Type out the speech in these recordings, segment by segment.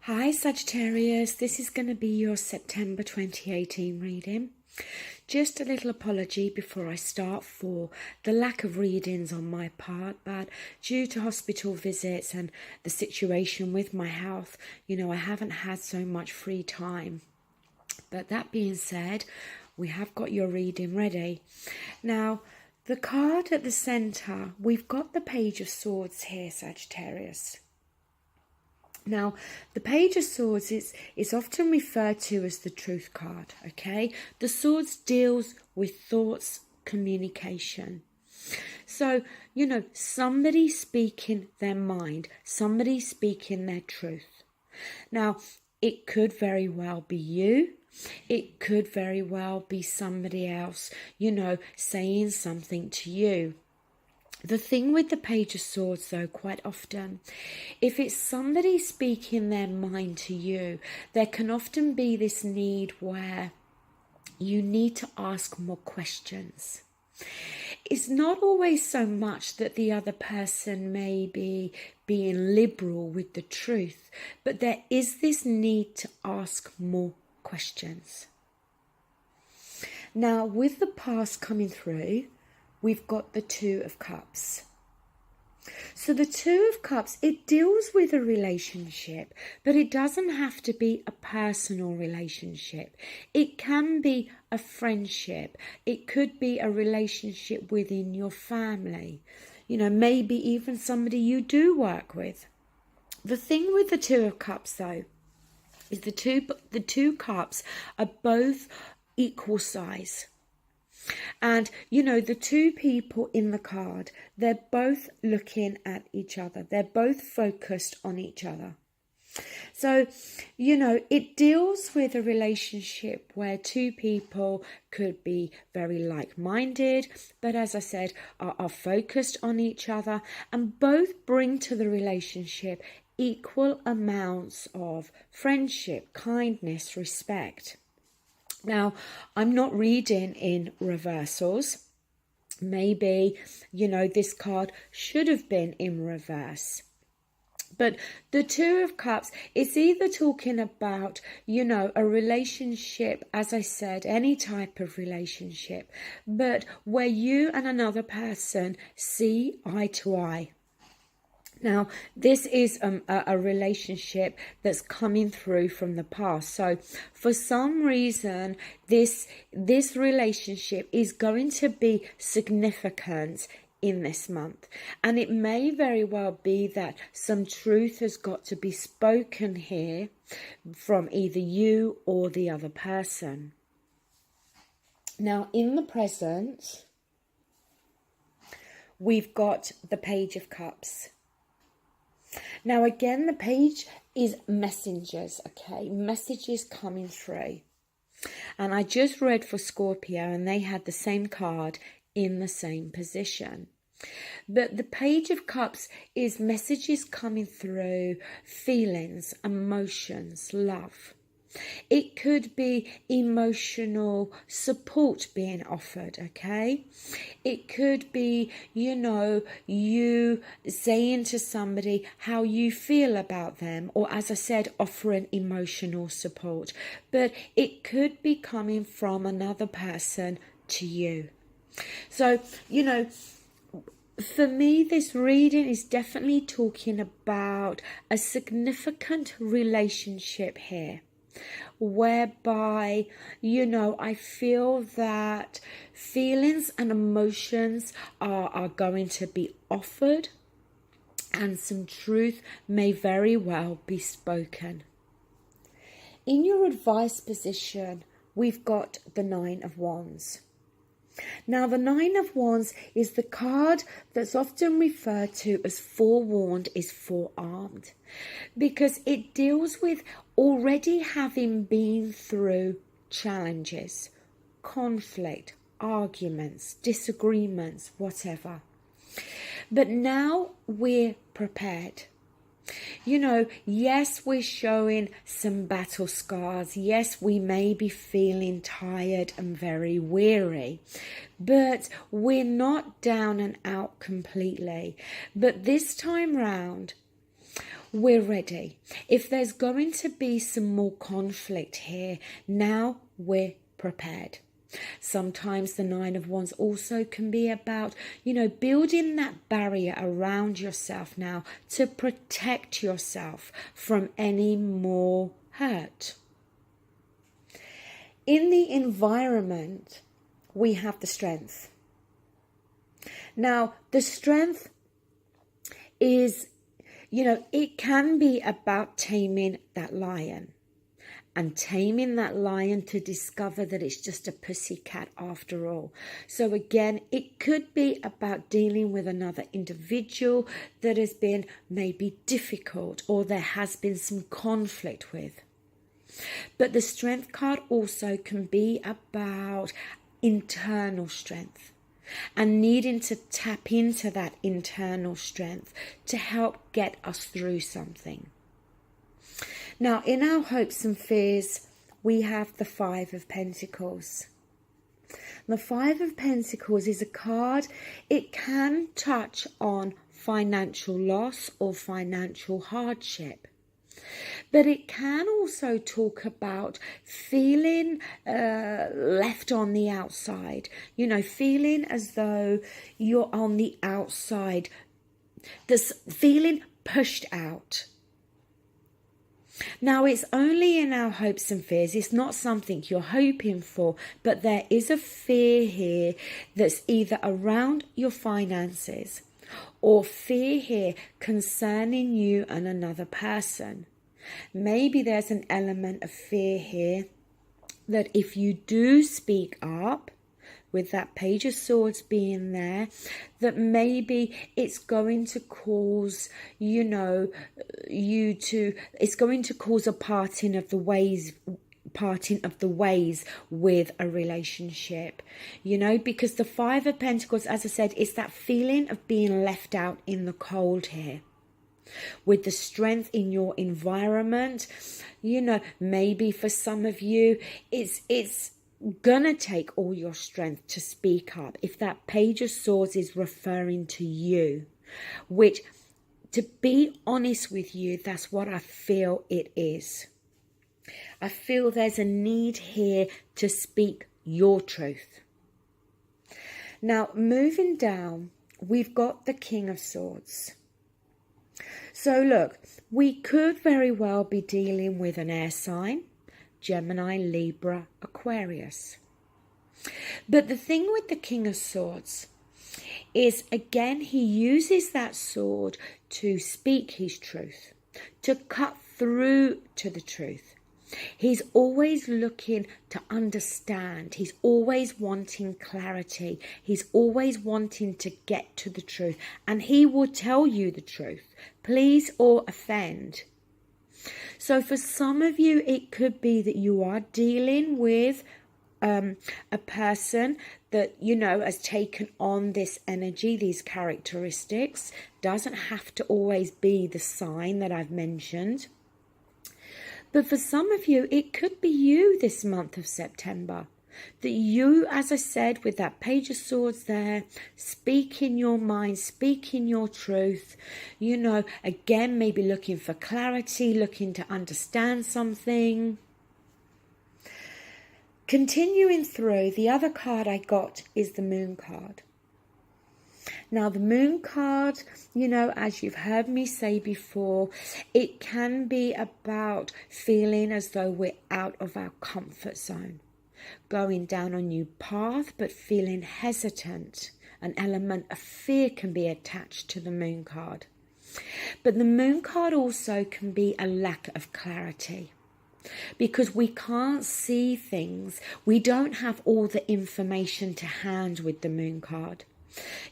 Hi Sagittarius, this is going to be your September 2018 reading. Just a little apology before I start for the lack of readings on my part, but due to hospital visits and the situation with my health, I haven't had so much free time. But that being said, we have got your reading ready. Now, the card at the centre, we've got the Page of Swords here, Sagittarius. Now, the Page of Swords is often referred to as the truth card, okay? The Swords deals with thoughts, communication. So, somebody speaking their mind, somebody speaking their truth. Now, it could very well be you. It could very well be somebody else, saying something to you. The thing with the Page of Swords, though, quite often, if it's somebody speaking their mind to you, there can often be this need where you need to ask more questions. It's not always so much that the other person may be being liberal with the truth, but there is this need to ask more questions. Now, with the past coming through, we've got the Two of Cups. So the Two of Cups, it deals with a relationship, but it doesn't have to be a personal relationship. It can be a friendship. It could be a relationship within your family. Maybe even somebody you do work with. The thing with the Two of Cups, though, is the two cups are both equal size. And, the two people in the card, they're both looking at each other. They're both focused on each other. So, it deals with a relationship where two people could be very like-minded, but as I said, are focused on each other and both bring to the relationship equal amounts of friendship, kindness, respect. Now, I'm not reading in reversals. Maybe, this card should have been in reverse. But the Two of Cups, it's either talking about, a relationship, as I said, any type of relationship, but where you and another person see eye to eye. Now, this is a relationship that's coming through from the past. So, for some reason, this relationship is going to be significant in this month. And it may very well be that some truth has got to be spoken here from either you or the other person. Now, in the present, we've got the Page of Cups. Now, again, the page is messengers, okay? Messages coming through. And I just read for Scorpio and they had the same card in the same position. But the Page of Cups is messages coming through, feelings, emotions, love. It could be emotional support being offered, okay? It could be, you saying to somebody how you feel about them, or as I said, offering emotional support. But it could be coming from another person to you. So, for me, this reading is definitely talking about a significant relationship here, whereby, I feel that feelings and emotions are going to be offered and some truth may very well be spoken. In your advice position, we've got the Nine of Wands. Now, the Nine of Wands is the card that's often referred to as forewarned, is forearmed, because it deals with already having been through challenges, conflict, arguments, disagreements, whatever. But now we're prepared. Yes, we're showing some battle scars. Yes, we may be feeling tired and very weary, but we're not down and out completely. But this time round, we're ready. If there's going to be some more conflict here, now we're prepared. Sometimes the Nine of Wands also can be about, building that barrier around yourself now to protect yourself from any more hurt. In the environment, we have the Strength. Now, the Strength is, it can be about taming that lion. And taming that lion to discover that it's just a pussycat after all. So again, it could be about dealing with another individual that has been maybe difficult or there has been some conflict with. But the Strength card also can be about internal strength and needing to tap into that internal strength to help get us through something. Now, in our hopes and fears, we have the Five of Pentacles. The Five of Pentacles is a card, it can touch on financial loss or financial hardship. But it can also talk about feeling left on the outside, feeling as though you're on the outside, this feeling pushed out. Now, it's only in our hopes and fears. It's not something you're hoping for, but there is a fear here that's either around your finances or fear here concerning you and another person. Maybe there's an element of fear here that if you do speak up, with that Page of Swords being there, that maybe it's going to cause, it's going to cause a parting of the ways with a relationship, because the Five of Pentacles, as I said, is that feeling of being left out in the cold here. With the Strength in your environment, maybe for some of you, it's gonna take all your strength to speak up. If that Page of Swords is referring to you, which, to be honest with you, that's what I feel it is. I feel there's a need here to speak your truth. Now, moving down, we've got the King of Swords. So look, we could very well be dealing with an air sign, Gemini, Libra, Aquarius. But the thing with the King of Swords is, again, he uses that sword to speak his truth, to cut through to the truth. He's always looking to understand. He's always wanting clarity. He's always wanting to get to the truth. And he will tell you the truth, please or offend. So for some of you, it could be that you are dealing with a person that, has taken on this energy, these characteristics. Doesn't have to always be the sign that I've mentioned. But for some of you, it could be you this month of September. That you, as I said, with that Page of Swords there, speaking your mind, speaking your truth, again, maybe looking for clarity, looking to understand something. Continuing through, the other card I got is the Moon card. Now, the Moon card, as you've heard me say before, it can be about feeling as though we're out of our comfort zone. Going down a new path, but feeling hesitant. An element of fear can be attached to the Moon card. But the Moon card also can be a lack of clarity. Because we can't see things. We don't have all the information to hand with the Moon card.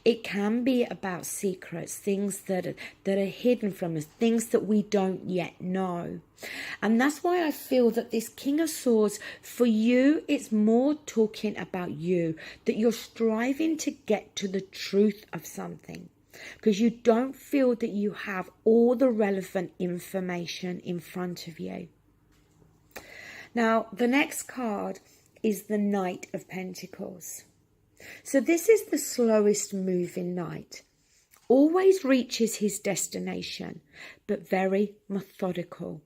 It can be about secrets, things that are hidden from us, things that we don't yet know. And that's why I feel that this King of Swords, for you, it's more talking about you, that you're striving to get to the truth of something, because you don't feel that you have all the relevant information in front of you. Now, the next card is the Knight of Pentacles. So this is the slowest moving knight. always reaches his destination, but very methodical.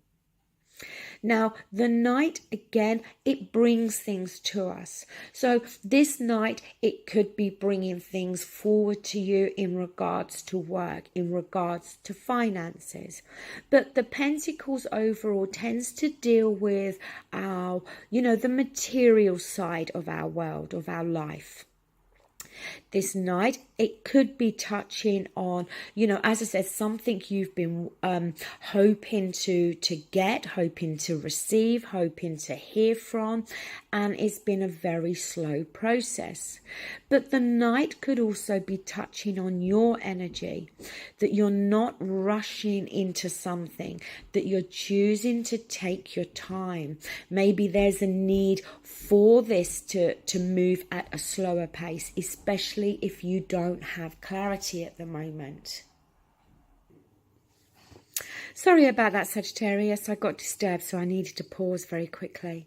Now, the Knight, again, it brings things to us. So this Knight, it could be bringing things forward to you in regards to work, in regards to finances. But the Pentacles overall tends to deal with our, the material side of our world, of our life. This Knight, it could be touching on, as I said, something you've been hoping to get, hoping to receive, hoping to hear from, and it's been a very slow process. But the Knight could also be touching on your energy, that you're not rushing into something, that you're choosing to take your time. Maybe there's a need for this to move at a slower pace, especially if you don't have clarity at the moment. Sorry about that, Sagittarius. I got disturbed, so I needed to pause very quickly.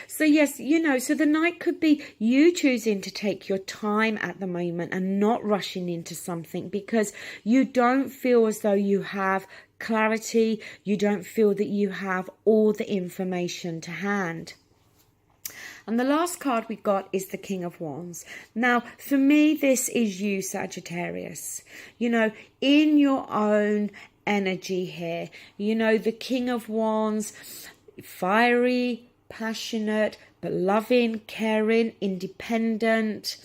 So yes, so the Knight could be you choosing to take your time at the moment and not rushing into something because you don't feel as though you have clarity. You don't feel that you have all the information to hand. And the last card we got is the King of Wands. Now, for me, this is you, Sagittarius. In your own energy here. The King of Wands, fiery, passionate, but loving, caring, independent.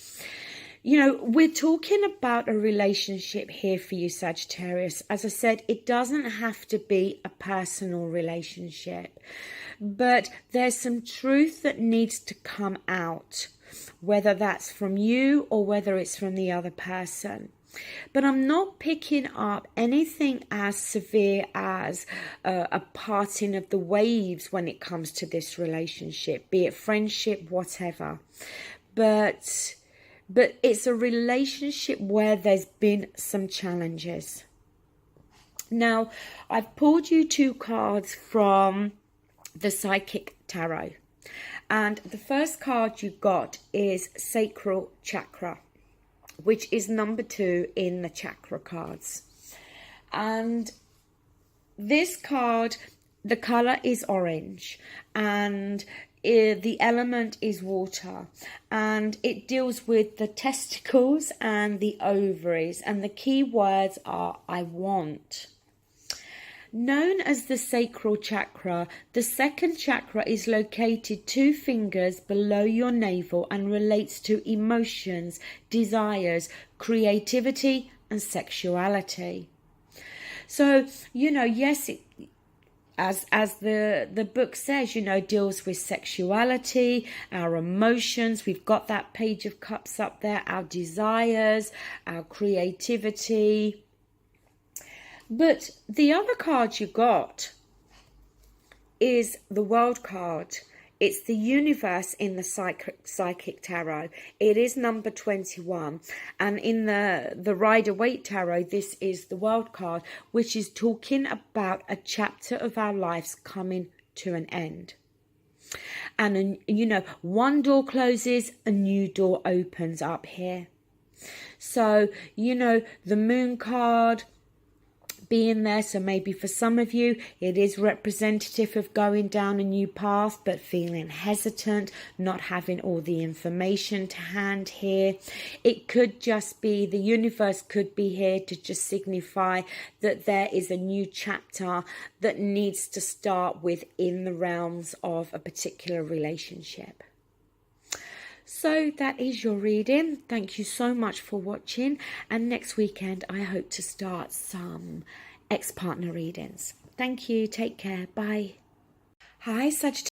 We're talking about a relationship here for you, Sagittarius. As I said, it doesn't have to be a personal relationship, but there's some truth that needs to come out, whether that's from you or whether it's from the other person. But I'm not picking up anything as severe as a parting of the waves when it comes to this relationship, be it friendship, whatever. But it's a relationship where there's been some challenges. Now, I've pulled you 2 cards from the Psychic Tarot. And the first card you got is Sacral Chakra, which is number 2 in the chakra cards. And this card, the color is orange, and the element is water, and it deals with the testicles and the ovaries, and the key words are I want. Known as the sacral chakra, the second chakra is located 2 fingers below your navel and relates to emotions, desires, creativity and sexuality. So, yes, as the book says, deals with sexuality, our emotions. We've got that Page of Cups up there, our desires, our creativity. But the other card you got is the World card. It's the universe in the Psychic Tarot. It is number 21. And in the Rider-Waite Tarot, this is the World card, which is talking about a chapter of our lives coming to an end. And, one door closes, a new door opens up here. So, the Moon card being there, so maybe for some of you it is representative of going down a new path but feeling hesitant, not having all the information to hand here. It could just be the universe could be here to just signify that there is a new chapter that needs to start within the realms of a particular relationship. So that is your reading. Thank you so much for watching. And next weekend, I hope to start some ex-partner readings. Thank you. Take care. Bye. Hi, Sagittarius.